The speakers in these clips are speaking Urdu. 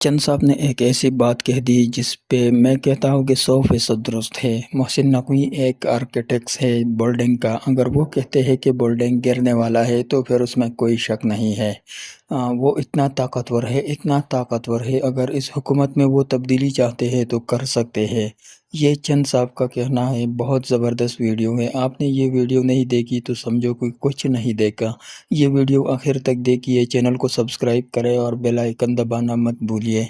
چند صاحب نے ایک ایسی بات کہہ دی جس پہ میں کہتا ہوں کہ 100% درست ہے۔ محسن نقوی ایک آرکیٹیکٹ ہے بلڈنگ کا، اگر وہ کہتے ہیں کہ بلڈنگ گرنے والا ہے تو پھر اس میں کوئی شک نہیں ہے۔ وہ اتنا طاقتور ہے، اگر اس حکومت میں وہ تبدیلی چاہتے ہیں تو کر سکتے ہیں۔ یہ چند صاحب کا کہنا ہے، بہت زبردست ویڈیو ہے۔ آپ نے یہ ویڈیو نہیں دیکھی تو سمجھو کہ کچھ نہیں دیکھا۔ یہ ویڈیو آخر تک دیکھیے، چینل کو سبسکرائب کریں اور بیل آئیکن دبانا مت بھولیے۔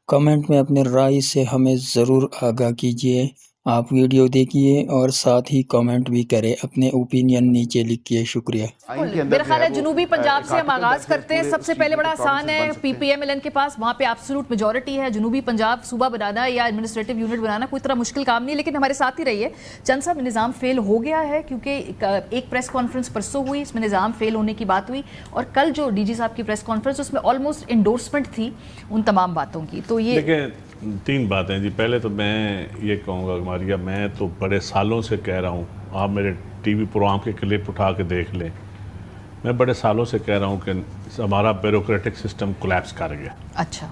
کمنٹ میں اپنے رائے سے ہمیں ضرور آگاہ کیجیے۔ آپ ویڈیو دیکھیے اور ساتھ ہی کمنٹ بھی کریں، اپنے اوپینین نیچے لکھیے۔ شکریہ۔ میرا خیال ہے جنوبی پنجاب سے ہم آغاز کرتے ہیں۔ سب سے پہلے بڑا آسان ہے، پی پی ایم ایل این کے پاس وہاں پہ ایبسولوٹ میجورٹی ہے۔ جنوبی پنجاب صوبہ بنانا یا ایڈمنسٹریٹو یونٹ بنانا کوئی طرح مشکل کام نہیں ہے، لیکن ہمارے ساتھ ہی رہیے۔ چند صاحب، نظام فیل ہو گیا ہے کیونکہ ایک پریس کانفرنس پرسوں ہوئی، اس میں نظام فیل ہونے کی بات ہوئی، اور کل جو ڈی جی صاحب کی پریس کانفرنس اس میں آلموسٹ انڈورسمنٹ تھی ان تمام باتوں کی۔ تو یہ دیکھیں، تین باتیں جی۔ پہلے تو میں یہ کہوں گا ماریا، میں تو بڑے سالوں سے کہہ رہا ہوں، آپ میرے ٹی وی پروگرام کے کلپ اٹھا کے دیکھ لیں، میں بڑے سالوں سے کہہ رہا ہوں کہ ہمارا بیوروکریٹک سسٹم کولیپس کر گیا۔ اچھا،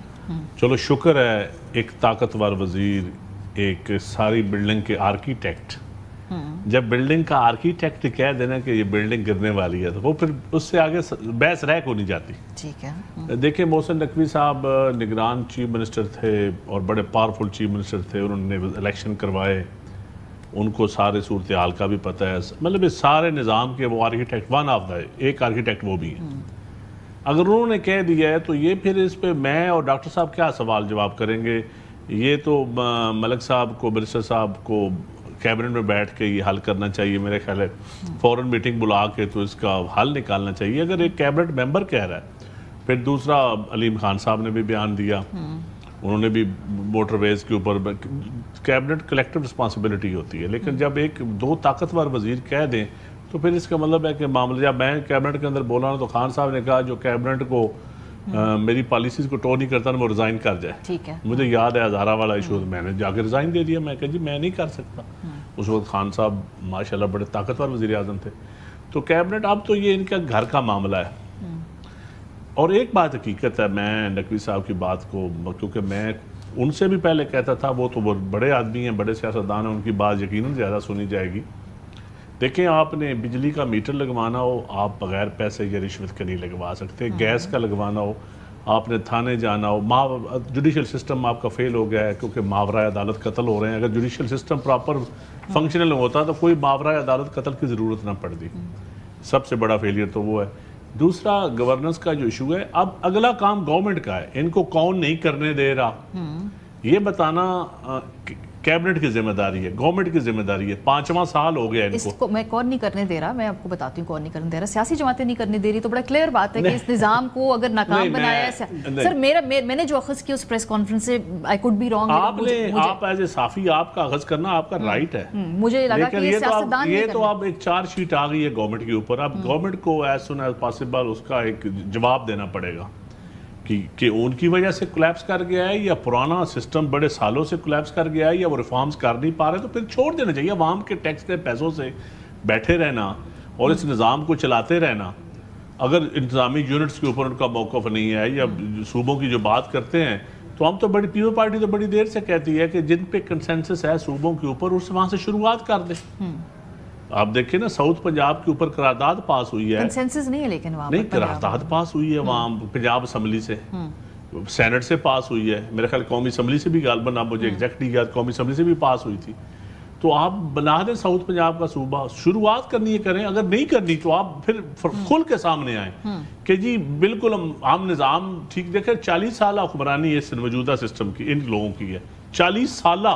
چلو شکر ہے ایک طاقتور وزیر، ایک ساری بلڈنگ کے آرکیٹیکٹ، جب بلڈنگ کا آرکیٹیکٹ کہہ دینا کہ یہ بلڈنگ گرنے والی ہے تو وہ پھر اس سے آگے بحث رہ کو نہیں جاتی۔ ٹھیک ہے۔ دیکھیں، محسن نقوی صاحب نگران چیف منسٹر تھے اور بڑے پاورفل چیف منسٹر تھے، انہوں نے الیکشن کروائے، ان کو سارے صورتحال کا بھی پتہ ہے، مطلب اس سارے نظام کے وہ آرکیٹیکٹ، ون آف دا ایک آرکیٹیکٹ وہ بھی ہیں۔ اگر انہوں نے کہہ دیا ہے تو یہ پھر اس پہ میں اور ڈاکٹر صاحب کیا سوال جواب کریں گے؟ یہ تو ملک صاحب کو، برسٹر صاحب کو کیبنٹ میں بیٹھ کے یہ حل کرنا چاہیے، میرے خیال ہے فوراً میٹنگ بلا کے تو اس کا حل نکالنا چاہیے اگر ایک کیبنٹ ممبر کہہ رہا ہے۔ پھر دوسرا، علیم خان صاحب نے بھی بیان دیا، انہوں نے بھی موٹر ویز کے اوپر، کیبنٹ کلیکٹیو رسپانسبلٹی ہوتی ہے، لیکن جب ایک دو طاقتور وزیر کہہ دیں تو پھر اس کا مطلب ہے کہ معاملہ، جب میں کیبنٹ کے اندر بولا ہوں تو خان صاحب نے کہا جو کیبنٹ کو میری پالیسیز کو ٹو نہیں کرتا نا وہ ریزائن کر جائے۔ ٹھیک ہے۔ مجھے یاد ہے ہزارہ والا ایشو، میں نے جا کے ریزائن دے دیا، میں کہا جی میں نہیں کر سکتا۔ اس وقت خان صاحب ماشاءاللہ بڑے طاقتور وزیر اعظم تھے۔ تو کیبنٹ اب تو یہ ان کا گھر کا معاملہ ہے۔ اور ایک بات حقیقت ہے، میں نقوی صاحب کی بات کو، کیونکہ میں ان سے بھی پہلے کہتا تھا، وہ تو بڑے آدمی ہیں، بڑے سیاستدان ہیں، ان کی بات یقیناً زیادہ سنی جائے گی۔ دیکھیں، آپ نے بجلی کا میٹر لگوانا ہو، آپ بغیر پیسے یا رشوت کے نہیں لگوا سکتے۔ گیس کا لگوانا ہو، آپ نے تھانے جانا ہو، جوڈیشل سسٹم آپ کا فیل ہو گیا ہے کیونکہ ماورائے عدالت قتل ہو رہے ہیں۔ اگر جوڈیشل سسٹم پراپر فنکشنل ہوتا تو کوئی ماورائے عدالت قتل کی ضرورت نہ پڑتی۔ سب سے بڑا فیلئر تو وہ ہے۔ دوسرا، گورننس کا جو ایشو ہے، اب اگلا کام گورنمنٹ کا ہے، ان کو کون نہیں کرنے دے رہا یہ بتانا کیبنٹ کی ذمہ داری ہے، گورنمنٹ کی ذمہ داری ہے۔ 5واں سال ہو گیا ان کو۔ میں کون نہیں کرنے دے رہا، میں آپ کو بتاتی ہوں کون نہیں کرنے دے رہا، سیاسی جماعتیں نہیں کرنے دے رہی، تو بڑا کلیئر بات ہے کہ اس نظام کو اگر ناکام بنایا ہے۔ سر، میں نے جو اخذ کیا اس پریس کانفرنس سے، آئی کوڈ بی رانگ، آپ ایز اے صحافی آپ کا اخذ کرنا آپ کا رائٹ ہے، مجھے لگا کہ یہ سیاستدان یہ تو اب ایک چارج شیٹ آ گئی ہے گورنمنٹ کے اوپر، اب گورنمنٹ کو ایز سون ایز پاسبل اس کا ایک جواب دینا پڑے گا کہ ان کی وجہ سے کولیپس کر گیا ہے یا پرانا سسٹم بڑے سالوں سے کولیپس کر گیا ہے یا وہ ریفارمز کر نہیں پا رہے، تو پھر چھوڑ دینا چاہیے۔ عوام کے ٹیکس کے پیسوں سے بیٹھے رہنا اور اس نظام کو چلاتے رہنا، اگر انتظامی یونٹس کے اوپر ان کا موقف نہیں ہے یا صوبوں کی جو بات کرتے ہیں، تو ہم تو بڑی پیپل پارٹی تو بڑی دیر سے کہتی ہے کہ جن پہ کنسنسس ہے صوبوں کے اوپر، اس وہاں سے شروعات کر دیں۔ آپ دیکھیں نا، ساؤتھ پنجاب کے اوپر قرارداد پاس ہوئی ہے، کنسنسس نہیں ہے لیکن وہاں نہیں قرارداد پاس ہوئی ہے وہاں پنجاب اسمبلی سے، سینٹ سے پاس ہوئی ہے، میرے خیال قومی اسمبلی سے بھی غالباً، اب مجھے ایگزیکٹلی یاد، قومی اسمبلی سے بھی پاس ہوئی تھی۔ تو آپ بنا دیں ساؤتھ پنجاب کا صوبہ، شروعات کرنی ہے کریں، اگر نہیں کرنی تو آپ پھر کھل کے سامنے آئیں کہ جی بالکل ہم نظام ٹھیک۔ دیکھیں، 40 سالہ حکمرانی ہے اس موجودہ سسٹم کی، ان لوگوں کی ہے 40 سالہ،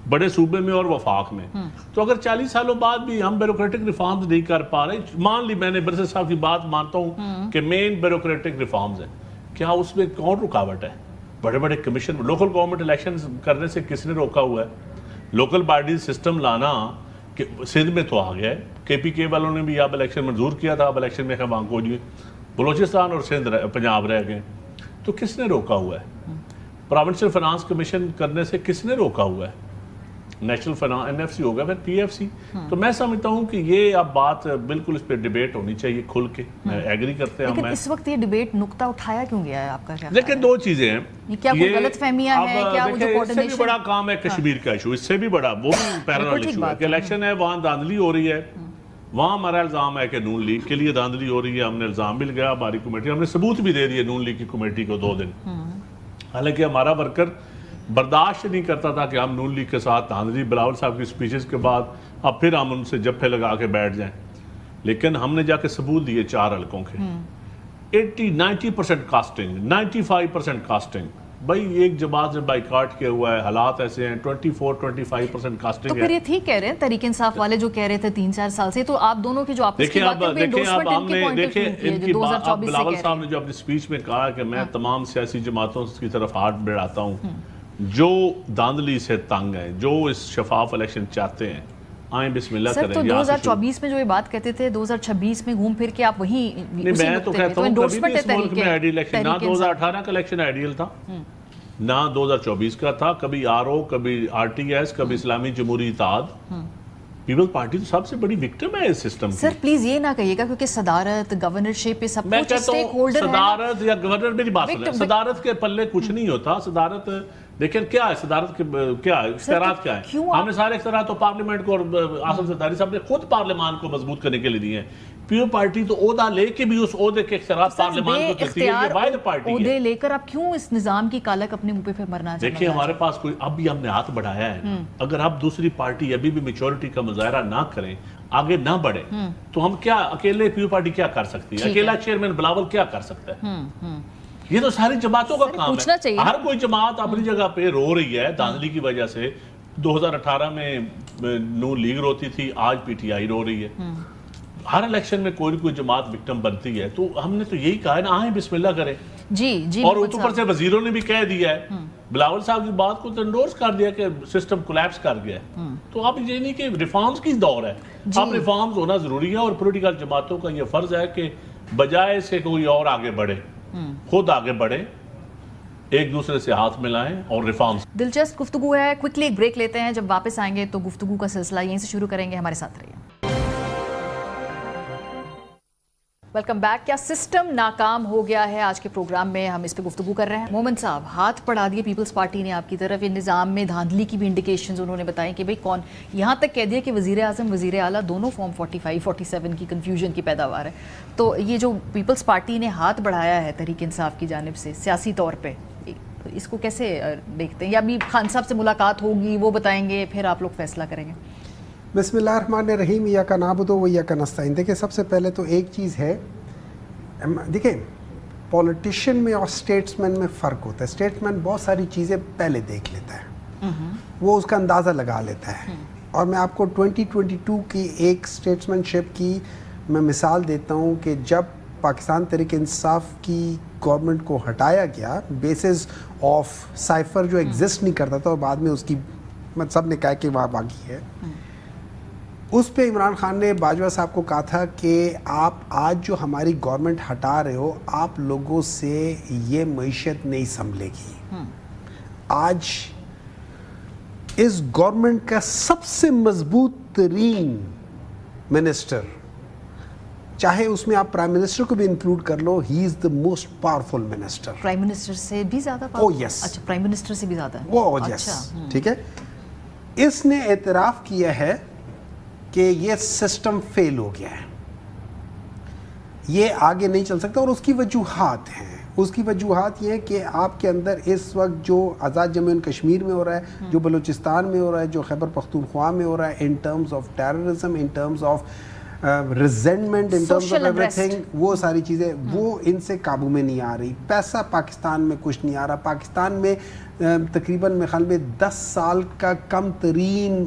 بڑے صوبے میں اور وفاق میں۔ تو اگر 40 سالوں بعد بھی ہم بیوروکریٹک ریفارمز نہیں کر پا رہے، مان لی میں نے برسر صاحب کی بات مانتا ہوں کہ مین بیوروکریٹک ریفارمز ہیں، کیا اس میں کون رکاوٹ ہے؟ بڑے بڑے کمیشن، لوکل گورنمنٹ الیکشن کرنے سے کس نے روکا ہوا ہے؟ لوکل باڈی سسٹم لانا سندھ میں تو آ گیا ہے، کے پی کے والوں نے بھی اب الیکشن منظور کیا تھا، اب الیکشن میں خواہاں کو جی بلوچستان اور سندھ پنجاب رہ گئے، تو کس نے روکا ہوا ہے؟ پروونشل فائنانس کمیشن کرنے سے کس نے روکا ہوا ہے؟ نیشنل NFC ہوگا پھر PFC. تو میں سمجھتا ہوں کہ یہ اب بات بالکل اس پہ ڈیبیٹ ہونی چاہیے کھل کے. میں ایگری کرتے ہیں. لیکن اس وقت یہ ڈیبیٹ نقطہ اٹھایا کیوں گیا ہے آپ کا کیا؟ لیکن دو چیزیں ہیں. یہ کیا کوئی غلط فہمیاں ہیں کیا؟ وہ جو اس سے بھی بڑا کام ہے کشمیر کا ایشو, اس سے بھی بڑا وہ بھی پیرالل ایشو ہے کہ الیکشن ہے, وہاں دھاندلی ہو رہی ہے. وہاں ہمارا الزام ہے کہ نون لیگ کے لیے دھاندلی ہو رہی ہے. ہم نے الزام مل گیا ہماری کمیٹی, ہم نے ثبوت بھی دے دیے نون لیگ کی کمیٹی کو 2 دن. حالانکہ ہمارا ورکر برداشت نہیں کرتا تھا کہ ہم نون لیگ کے ساتھ دھاندلی, بلاول صاحب کی سپیچز کے بعد اب پھر ہم ان سے جپے لگا کے بیٹھ جائیں. لیکن ہم نے جا کے ثبوت دیے 4 حلقوں کے 80-90% کاسٹنگ, 95% کاسٹنگ. بھائی ایک جماعت نے بائیکاٹ کیا ہوا ہے, حالات ایسے ہیں, 24-25% کاسٹنگ ہے. تو پھر یہ ٹھیک کہہ رہے ہیں تحریک انصاف والے جو کہہ رہے تھے 3-4 سال سے, تو آپ دونوں کی جو آپس کی باتیں ہوئی انڈورسمنٹ ان کی پوائنٹ آف ویو کی ہے جو 2024 سے بلاول صاحب نے جو اپنی سپیچ میں کہا کہ میں تمام سیاسی جماعتوں کی طرف ہاتھ بڑھاتا ہوں جو دھاندلی سے تنگ ہیں, جو اس شفاف الیکشن چاہتے ہیں, آئیں بسم اللہ کریں. سر تو 2024 میں جو یہ بات کہتے تھے 2026 میں گھوم پھر کے آپ وہیں میں تو کہتا ہوں کبھی بھی اس ملک میں آئیڈیل الیکشن, نہ 2018 کا الیکشن آئیڈیل تھا نہ 2024 کا تھا. کبھی RO, کبھی RTS, کبھی اسلامی جمہوری اتحاد. پیپلز پارٹی تو سب سے بڑی وکٹم ہے اس سسٹم کی. سر پلیز یہ نہ کہیے گا کیونکہ صدارت, گورنرشپ یہ سب کچھ اسٹیک ہولڈر ہے. صدارت یا گورنر میری بات سنیں, صدارت کے پلے کچھ نہیں ہوتا. صدارت لیکن کیا ہے صدارت کے کیا ہے اختیارات کیا ہے؟ ہم نے سارے اختیارات تو پارلیمنٹ کو اور آصف زرداری صاحب نے خود پارلیمان کو مضبوط کرنے کے لیے دیے ہیں. پیپلز پارٹی تو عہدہ لے کے بھی اس عہدے کے اختیارات پارلیمان کو دیتی ہے. یہ واحد پارٹی ہے. عہدے لے کر آپ کیوں اس نظام کی کالک اپنے منہ پہ پھر مرنا چاہتے ہیں؟ دیکھیں ہمارے پاس کوئی اب بھی ہم نے ہاتھ بڑھایا ہے. اگر اب دوسری پارٹی ابھی بھی میچورٹی کا مظاہرہ نہ کریں, آگے نہ بڑھے, تو ہم کیا اکیلے پیپلز پارٹی کیا کر سکتی ہے؟ اکیلا چیئرمین بلاول کیا کر سکتا ہے؟ یہ تو ساری جماعتوں کا کام ہے. ہر کوئی جماعت اپنی جگہ پہ رو رہی ہے دھاندلی کی وجہ سے. 2018 میں نون لیگ روتی تھی, آج PTI رو رہی ہے. ہر الیکشن میں کوئی کوئی جماعت وکٹم بنتی ہے. تو ہم نے تو یہی کہا ہے نا, آئیں بسم اللہ کریں. جی اور اوپر سے وزیروں نے بھی کہہ دیا ہے, بلاول صاحب کی بات کو تو انڈورس کر دیا کہ سسٹم کولیپس کر گیا ہے. تو اب یہ نہیں کہ ریفارمز کی دور ہے, اب ریفارمز ہونا ضروری ہے. اور پولیٹیکل جماعتوں کا یہ فرض ہے کہ بجائے سے کوئی اور آگے بڑھے, خود آگے بڑھے, ایک دوسرے سے ہاتھ ملائیں اور ریفارمز. دلچسپ گفتگو ہے. کوئکلی ایک بریک لیتے ہیں, جب واپس آئیں گے تو گفتگو کا سلسلہ یہیں سے شروع کریں گے. ہمارے ساتھ رہیے. Welcome back. کیا سسٹم ناکام ہو گیا ہے؟ آج کے پروگرام میں ہم اس پہ گفتگو کر رہے ہیں. مومن صاحب, ہاتھ بڑھا دیے پیپلز پارٹی نے آپ کی طرف. یہ نظام میں دھاندلی کی بھی انڈیکیشنز انہوں نے بتائی کہ بھئی کون, یہاں تک کہہ دیا کہ وزیر اعظم وزیر اعلیٰ دونوں فارم 45-47 کی کنفیوژن کی پیداوار ہے. تو یہ جو پیپلز پارٹی نے ہاتھ بڑھایا ہے تحریک انصاف کی جانب سے سیاسی طور پہ, اس کو کیسے دیکھتے ہیں؟ یا ابھی خان صاحب سے ملاقات ہوگی, وہ بتائیں گے, پھر آپ لوگ فیصلہ کریں گے؟ بسم اللہ الرحمن الرحیم. ایاک نعبد و ایاک نستعین. دیکھیں سب سے پہلے تو ایک چیز ہے, دیکھیں پولیٹیشین میں اور اسٹیٹس مین میں فرق ہوتا ہے. اسٹیٹس مین بہت ساری چیزیں پہلے دیکھ لیتا ہے, وہ اس کا اندازہ لگا لیتا ہے. اور میں آپ کو 2022 کی ایک اسٹیٹس مین شپ کی میں مثال دیتا ہوں کہ جب پاکستان تحریک انصاف کی گورنمنٹ کو ہٹایا گیا بیسز آف سائفر جو ایگزسٹ نہیں کرتا تھا, اور بعد میں اس کی سب نے کہا کہ وہاں باقی ہے, اس پہ عمران خان نے باجوہ صاحب کو کہا تھا کہ آپ آج جو ہماری گورنمنٹ ہٹا رہے ہو, آپ لوگوں سے یہ معیشت نہیں سنبھلے گی. آج اس گورنمنٹ کا سب سے مضبوط ترین منسٹر, چاہے اس میں آپ پرائم منسٹر کو بھی انکلوڈ کر لو, he is the most powerful minister. Prime minister سے بھی زیادہ پاورفل؟ یس. اچھا, پرائم منسٹر سے بھی زیادہ ہے وہ یس, ٹھیک ہے. اس نے اعتراف کیا ہے کہ یہ سسٹم فیل ہو گیا ہے, یہ آگے نہیں چل سکتا. اور اس کی وجوہات ہیں. اس کی وجوہات یہ ہے کہ آپ کے اندر اس وقت جو آزاد جموں اینڈ کشمیر میں ہو رہا ہے, جو بلوچستان میں ہو رہا ہے, جو خیبر پختونخوا میں ہو رہا ہے, in terms of terrorism, in terms of resentment, in terms of every thing, وہ ساری چیزیں وہ ان سے قابو میں نہیں آ رہی. پیسہ پاکستان میں کچھ نہیں آ رہا. پاکستان میں تقریباً میرے خیال میں 10 سال کا کم ترین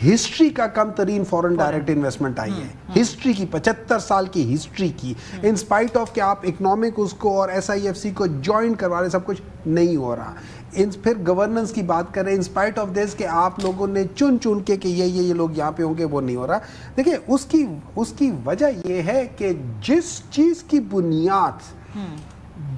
ہسٹری کا کم ترین فورن ڈائریکٹ انویسٹمنٹ آئی ہے. ہسٹری کی 75 سال کی ہسٹری کی, ان اسپائٹ آف کہ آپ اکنامک اس کو اور SIFC کو جوائن کروا رہے, سب کچھ نہیں ہو رہا. پھر گورننس کی بات کریں, ان اسپائٹ آف دس کہ آپ لوگوں نے چن کے کہ یہ لوگ یہاں پہ ہوں گے, وہ نہیں ہو رہا. دیکھیں اس کی وجہ یہ ہے کہ جس چیز کی بنیاد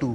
2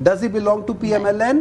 Does he belong to PMLN?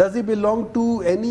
Does he belong to any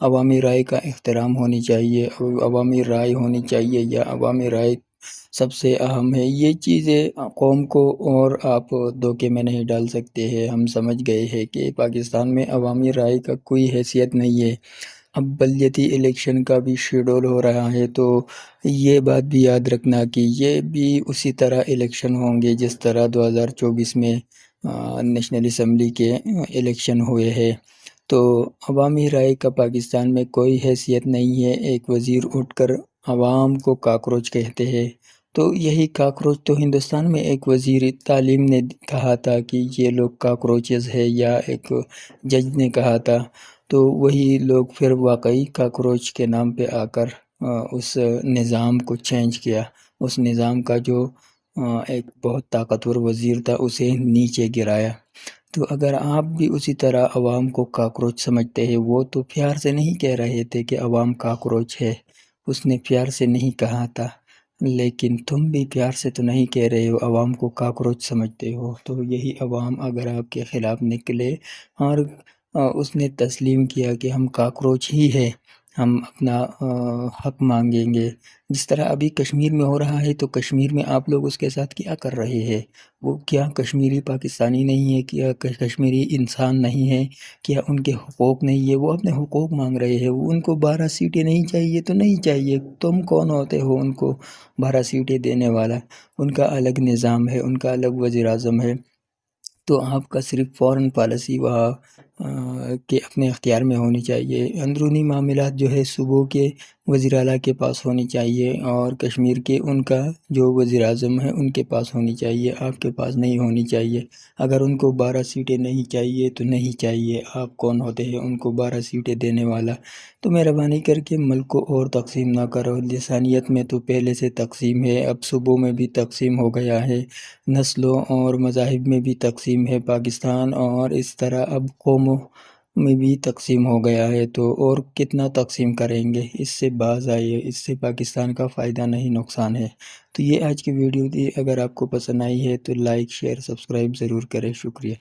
عوامی رائے کا احترام ہونی چاہیے، عوامی رائے ہونی چاہیے یا عوامی رائے سب سے اہم ہے۔ یہ چیزیں قوم کو اور آپ دھوکے میں نہیں ڈال سکتے ہیں۔ ہم سمجھ گئے ہیں کہ پاکستان میں عوامی رائے کا کوئی حیثیت نہیں ہے۔ اب بلدیاتی الیکشن کا بھی شیڈول ہو رہا ہے، تو یہ بات بھی یاد رکھنا کہ یہ بھی اسی طرح الیکشن ہوں گے جس طرح 2024 میں نیشنل اسمبلی کے الیکشن ہوئے ہیں۔ تو عوامی رائے کا پاکستان میں کوئی حیثیت نہیں ہے۔ ایک وزیر اٹھ کر عوام کو کاکروچ کہتے ہیں، تو یہی کاکروچ تو ہندوستان میں ایک وزیر تعلیم نے کہا تھا کہ یہ لوگ کاکروچز ہے، یا ایک جج نے کہا تھا، تو وہی لوگ پھر واقعی کاکروچ کے نام پہ آ کر اس نظام کو چینج کیا۔ اس نظام کا جو ایک بہت طاقتور وزیر تھا اسے نیچے گرایا۔ تو اگر آپ بھی اسی طرح عوام کو کاکروچ سمجھتے ہیں، وہ تو پیار سے نہیں کہہ رہے تھے کہ عوام کاکروچ ہے، اس نے پیار سے نہیں کہا تھا، لیکن تم بھی پیار سے تو نہیں کہہ رہے ہو، عوام کو کاکروچ سمجھتے ہو۔ تو یہی عوام اگر آپ کے خلاف نکلے اور اس نے تسلیم کیا کہ ہم کاکروچ ہی ہے، ہم اپنا حق مانگیں گے، جس طرح ابھی کشمیر میں ہو رہا ہے، تو کشمیر میں آپ لوگ اس کے ساتھ کیا کر رہے ہیں؟ وہ کیا کشمیری پاکستانی نہیں ہے؟ کیا کشمیری انسان نہیں ہے؟ کیا ان کے حقوق نہیں ہے؟ وہ اپنے حقوق مانگ رہے ہیں۔ وہ ان کو 12 سیٹیں نہیں چاہیے تو نہیں چاہیے، تم کون ہوتے ہو ان کو 12 سیٹیں دینے والا؟ ان کا الگ نظام ہے، ان کا الگ وزیر اعظم ہے، تو آپ کا صرف فورن پالیسی وہاں کہ اپنے اختیار میں ہونی چاہیے۔ اندرونی معاملات جو ہے صوبوں کے وزیر اعلیٰ کے پاس ہونی چاہیے، اور کشمیر کے ان کا جو وزیر اعظم ہے ان کے پاس ہونی چاہیے، آپ کے پاس نہیں ہونی چاہیے۔ اگر ان کو 12 سیٹیں نہیں چاہیے تو نہیں چاہیے، آپ کون ہوتے ہیں ان کو 12 سیٹیں دینے والا؟ تو مہربانی کر کے ملک کو اور تقسیم نہ کرو۔ لسانیت میں تو پہلے سے تقسیم ہے، اب صوبوں میں بھی تقسیم ہو گیا ہے، نسلوں اور مذاہب میں بھی تقسیم ہے پاکستان، اور اس طرح اب قوموں میں بھی تقسیم ہو گیا ہے، تو اور کتنا تقسیم کریں گے؟ اس سے باز آئیے، اس سے پاکستان کا فائدہ نہیں نقصان ہے۔ تو یہ آج کی ویڈیو تھی، اگر آپ کو پسند آئی ہے تو لائک شیئر سبسکرائب ضرور کریں۔ شکریہ۔